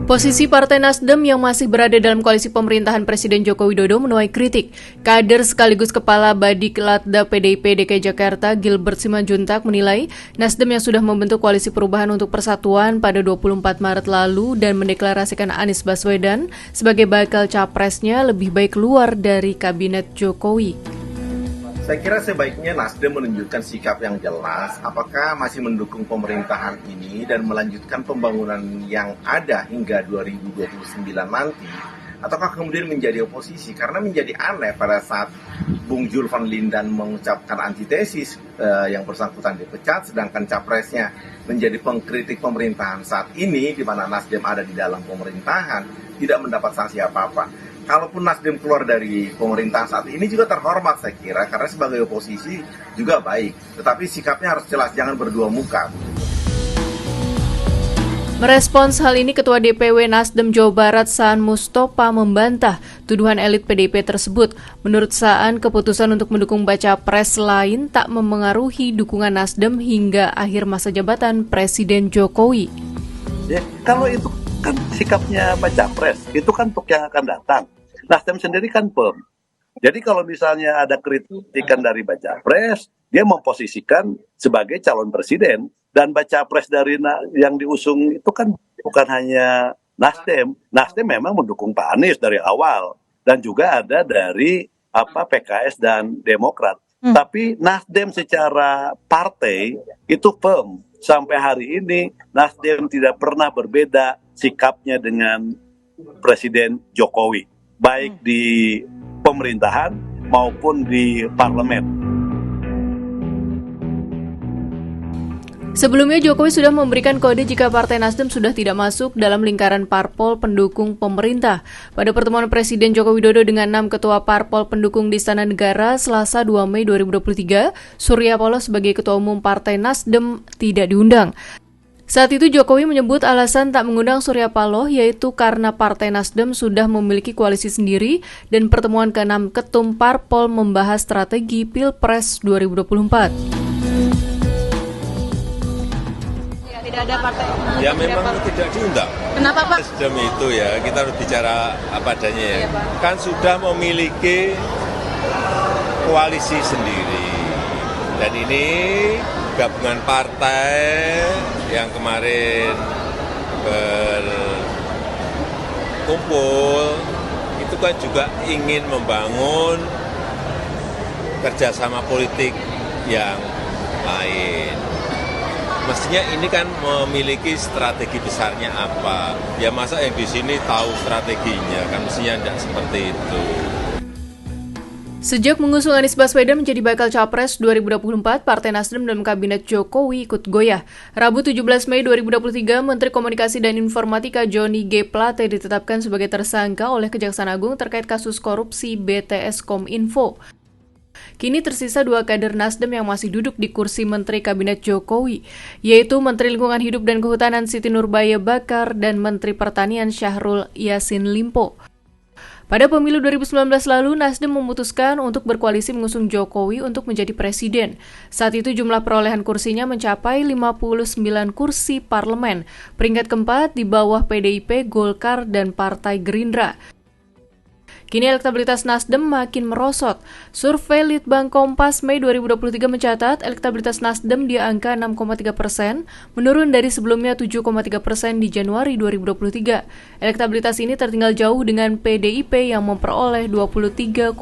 Posisi Partai Nasdem yang masih berada dalam koalisi pemerintahan Presiden Joko Widodo menuai kritik. Kader sekaligus Kepala Badiklatda PDIP DKI Jakarta Gilbert Simanjuntak menilai Nasdem yang sudah membentuk koalisi perubahan untuk persatuan pada 24 Maret lalu dan mendeklarasikan Anies Baswedan sebagai bakal capresnya lebih baik keluar dari kabinet Jokowi. Saya kira sebaiknya Nasdem menunjukkan sikap yang jelas apakah masih mendukung pemerintahan ini dan melanjutkan pembangunan yang ada hingga 2029 nanti, ataukah kemudian menjadi oposisi. Karena menjadi aneh pada saat Bung Jul van Lindan mengucapkan antitesis yang bersangkutan dipecat, sedangkan capresnya menjadi pengkritik pemerintahan saat ini, di mana Nasdem ada di dalam pemerintahan, tidak mendapat sanksi apa-apa. Kalaupun Nasdem keluar dari pemerintahan saat ini juga terhormat saya kira, karena sebagai oposisi juga baik. Tetapi sikapnya harus jelas, jangan berdua muka. Merespons hal ini, Ketua DPW Nasdem Jawa Barat Saan Mustopa membantah tuduhan elit PDIP tersebut. Menurut Saan, keputusan untuk mendukung baca pres lain tak memengaruhi dukungan Nasdem hingga akhir masa jabatan Presiden Jokowi. Ya, kalau itu kan sikapnya baca pres, itu kan untuk yang akan datang. Nasdem sendiri kan firm. Jadi kalau misalnya ada kritikan dari baca pres, dia memposisikan sebagai calon presiden. Dan baca pres dari yang diusung itu kan bukan hanya Nasdem. Nasdem memang mendukung Pak Anies dari awal. Dan juga ada dari PKS dan Demokrat. Tapi Nasdem secara partai itu firm. Sampai hari ini Nasdem tidak pernah berbeda sikapnya dengan Presiden Jokowi, baik di pemerintahan maupun di parlemen. Sebelumnya Jokowi sudah memberikan kode jika Partai Nasdem sudah tidak masuk dalam lingkaran parpol pendukung pemerintah. Pada pertemuan Presiden Joko Widodo dengan 6 ketua parpol pendukung di Istana Negara Selasa 2 Mei 2023, Surya Paloh sebagai Ketua Umum Partai Nasdem tidak diundang. Saat itu Jokowi menyebut alasan tak mengundang Surya Paloh yaitu karena Partai Nasdem sudah memiliki koalisi sendiri dan pertemuan ke-6 ketum parpol membahas strategi Pilpres 2024. Tidak ada partai. Ya memang tidak diundang. Kenapa Pak? Nasdem itu ya kita harus bicara apa adanya ya. Iya, kan sudah memiliki koalisi sendiri. Dan ini gabungan partai yang kemarin berkumpul itu kan juga ingin membangun kerjasama politik yang lain. Mestinya ini kan memiliki strategi besarnya apa? Ya masa yang di sini tahu strateginya, kan mestinya tidak seperti itu. Sejak mengusung Anies Baswedan menjadi bakal capres 2024, Partai Nasdem dalam kabinet Jokowi ikut goyah. Rabu 17 Mei 2023, Menteri Komunikasi dan Informatika Johnny G. Plate ditetapkan sebagai tersangka oleh Kejaksaan Agung terkait kasus korupsi BTS Kominfo. Kini tersisa 2 kader Nasdem yang masih duduk di kursi Menteri Kabinet Jokowi, yaitu Menteri Lingkungan Hidup dan Kehutanan Siti Nurbaya Bakar dan Menteri Pertanian Syahrul Yassin Limpo. Pada pemilu 2019 lalu, Nasdem memutuskan untuk berkoalisi mengusung Jokowi untuk menjadi presiden. Saat itu jumlah perolehan kursinya mencapai 59 kursi parlemen, peringkat keempat di bawah PDIP, Golkar, dan Partai Gerindra. Kini elektabilitas Nasdem makin merosot. Survei Litbang Kompas Mei 2023 mencatat elektabilitas Nasdem di angka 6,3%, menurun dari sebelumnya 7,3% di Januari 2023. Elektabilitas ini tertinggal jauh dengan PDIP yang memperoleh 23,3%.